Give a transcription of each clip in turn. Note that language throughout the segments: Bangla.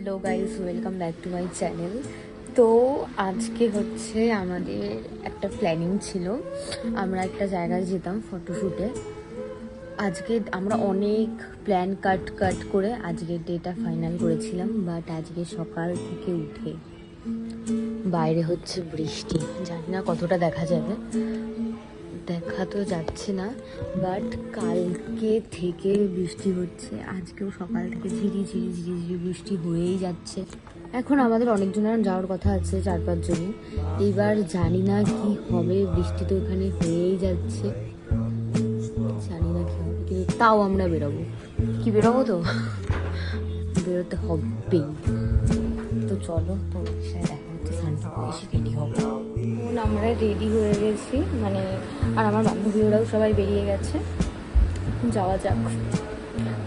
Hello guys, welcome back to my channel. তো আজকে হচ্ছে আমাদের একটা প্ল্যানিং ছিল, আমরা একটা জায়গায় যেতাম ফটোশ্যুটে। আজকে আমরা অনেক প্ল্যান কাট করে আজকের ডেটা ফাইনাল করেছিলাম, বাট আজকে সকাল থেকে উঠে বাইরে হচ্ছে বৃষ্টি। জানি না কতটা দেখা যাবে, দেখা তো যাচ্ছে না, বাট কালকে থেকে বৃষ্টি হচ্ছে। আজকেও সকাল থেকে ঝিরি ঝিরি বৃষ্টি হয়েই যাচ্ছে। এখন আমাদের অনেকজনের যাওয়ার কথা আছে, 4-5 জনই। এইবার জানি না কি হবে, বৃষ্টি তো এখানে হয়েই যাচ্ছে, জানি না কি হবে, কিন্তু তাও আমরা বেরোবো। কি বেরোবো তো বেরোতে হবেই। তো চলো, তো দেখা হচ্ছে সানটা এসে রেডি হবো। এখন আমরা রেডি হয়ে গেছি, মানে আর আমার বান্ধবীরাও সবাই বেরিয়ে গেছে। যাওয়া যাক।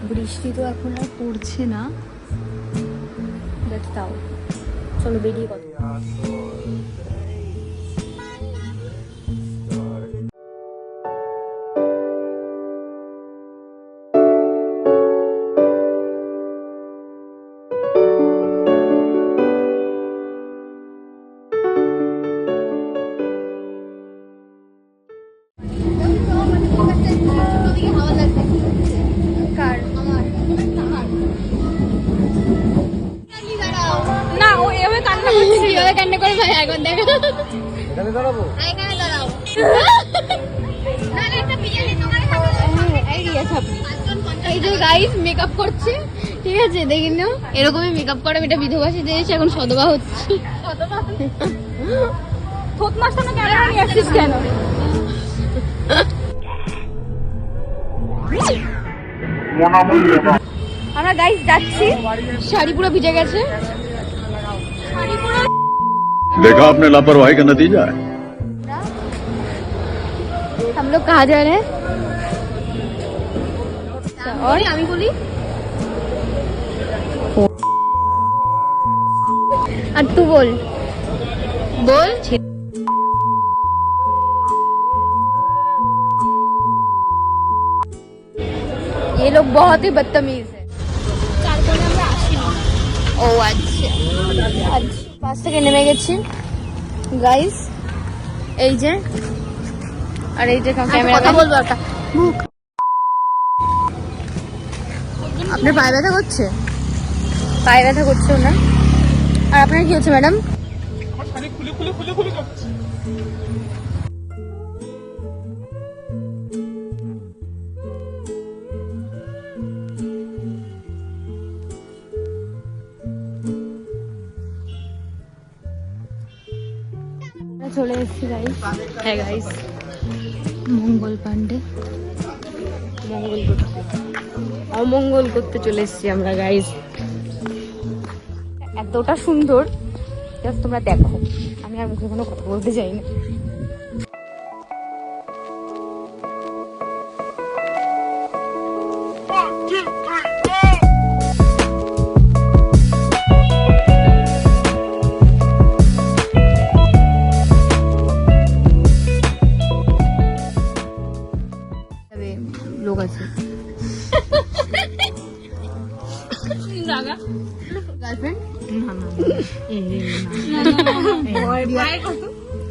বৃষ্টি তো এখন আর পড়ছে না, বাট তাও চলো বেরিয়ে কথা। না, ও এভাবে কান্না করছে, এভাবে কান্না করে ভাই এখন দেখো। এখানে দাঁড়াবো, এখানে দাঁড়াও। না না, একটা বিরিয়ানি দোকানে থাকো। এই রিয়া ছাপড়ি, এই যে গাইস মেকআপ করছে, ঠিক আছে দেখি না, এরকমই মেকআপ করে। এটা বিধবা সেজে এসে এখন সদবা হচ্ছে। সদবা থোত মাস্টার না ক্যামেরা নিয়ে আসছিস কেন? আমরা গাইস যাচ্ছি, শাড়ি পুরো ভিজে গেছে। देखा आपने लापरवाही का नतीजा है। हम लोग कहाँ जा रहे हैं? और আমি বলি আর तू बोल ये लोग बहुत ही बदतमीज है। তারপরে আমরা আসিনি। ও আচ্ছা, আজ বাস থেকে নেমে গেছি গাইস, এই যে, আর এই যে ক্যামেরা। কথা বলবো একটা, মুখ। আপনার পায়ে ব্যথা করছে? পায়ে ব্যথা করছে না? আর আপনার কি হচ্ছে ম্যাডাম? আমার শাড়ি খুলে খুলে খুলে খুলে যাচ্ছে। চলে এসেছি গাইস। হ্যাঁ গাইস, মঙ্গল পান্ডে অমঙ্গল করতে চলে এসেছি আমরা গাইস। এতটা সুন্দর, জাস্ট তোমরা দেখো। আমি আর মুখে কোনো কথা বলতে চাই না। লোক আছে গার্লফ্রেন্ড,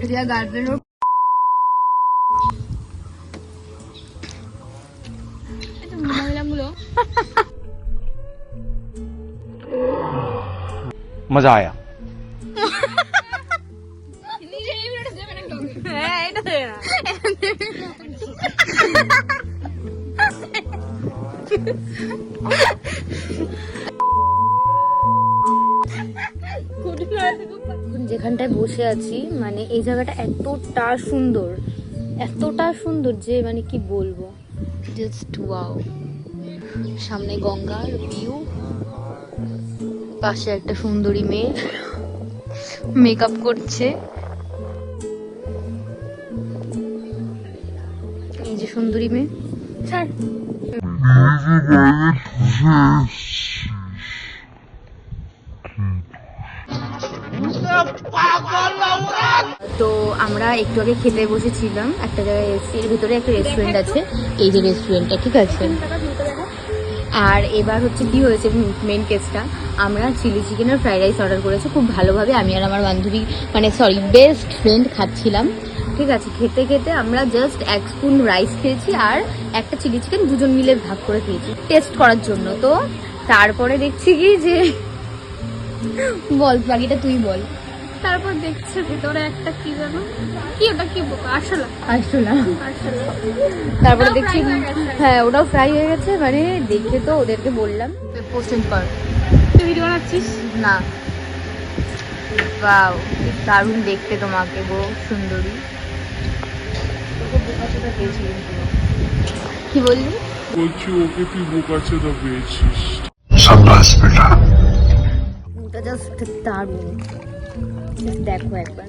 রিয়া গার্লফ্রেন্ড। मजा आया। যেখানটায় বসে আছি, মানে এই জায়গাটা এতটা সুন্দর যে মানে কি বলবো, জাস্ট ওয়াও। সামনে গঙ্গার ভিউ, পাশে একটা সুন্দরী মেয়ে মেকআপ করছে। এই যে সুন্দরী মেয়ে, ছাড়। তো আমরা একটু আগে খেতে বসেছিলাম একটা জায়গায় এসে, এর ভিতরে একটা রেস্টুরেন্ট আছে। এই যে রেস্টুরেন্টটা, ঠিক আছে, আর এবার হচ্ছে কি হয়েছে মেন কেসটা, আমরা চিলি চিকেন আর ফ্রাইড রাইস অর্ডার করেছি খুব ভালোভাবে। আমি আর আমার বান্ধবী মানে সরি বেস্ট ফ্রেন্ড খাচ্ছিলাম। ঠিক আছে, খেতে খেতে আমরা জাস্ট 1 স্পুন রাইস খেয়েছি আর একটা চিলি চিকেন দুজন মিলে ভাগ করে খেয়েছি টেস্ট করার জন্য। তো তারপরে দেখছি কি যে বল বাকিটা তুই বল। তারপর দেখছে ভিতরে একটা কি জানো কি ওটা কি আসলে আসলে আসলে তারপরে ওটাও দেখছি fry হয়ে গেছে। হ্যাঁ ওটাও ফ্রাই হয়ে গেছে। মানে দেখে তো ওদেরকে বললাম পোস্ট কর তুই ভিডিও বানাচ্ছিস না। বাও দারুণ দেখতে তোমাকে গো সুন্দরী। কি বললি? বলছি ওকে তুই বোকাচোদা পেয়েছিস। शाबाश बेटा। ওটা জাস্ট দারুণ, Just দেখো একবার।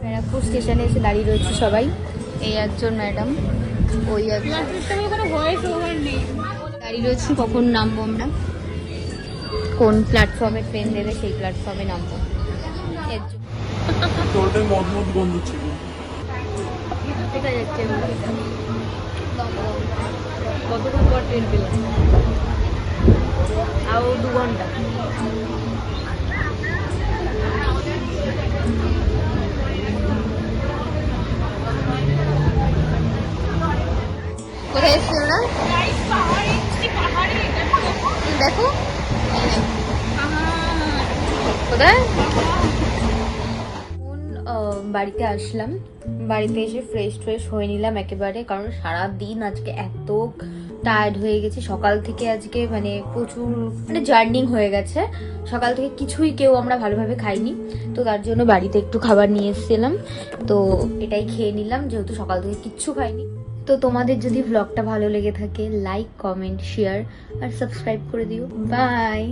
ব্যারাকপুর স্টেশনে এসে দাঁড়িয়ে রয়েছে সবাই। এই একজন ম্যাডাম, ওই একজন সিস্টেমে কোনো ভয়েস ওভার নেই। দাঁড়িয়ে রয়েছি। কখন নামবো আমরা, কোন প্ল্যাটফর্মে ট্রেন দেবে সেই প্ল্যাটফর্মে নামবো। এর জন্য তোরটাই মদ মদ গন্ধ ছিল। দেখা যাচ্ছে কতক্ষণ পর ট্রেন পেলাম, আরও 2 ঘন্টা। কোথায় এসছি ওরা দেখো, কোথায় বাড়িতে আসলাম। বাড়িতে এসে ফ্রেশ হয়ে নিলাম একেবারে, কারণ সারা দিন আজকে এত টায়ার্ড হয়ে গেছি। সকাল থেকে আজকে মানে প্রচুর মানে জার্নিং হয়ে গেছে। সকাল থেকে কিছুই কেউ আমরা ভালোভাবে খাইনি, তো তার জন্য বাড়িতে একটু খাবার নিয়ে এসেছিলাম। তো এটাই খেয়ে নিলাম, যেহেতু সকাল থেকে কিচ্ছু খাইনি। তো তোমাদের যদি ব্লগটা ভালো লেগে থাকে লাইক কমেন্ট শেয়ার আর সাবস্ক্রাইব করে দিও। বাই।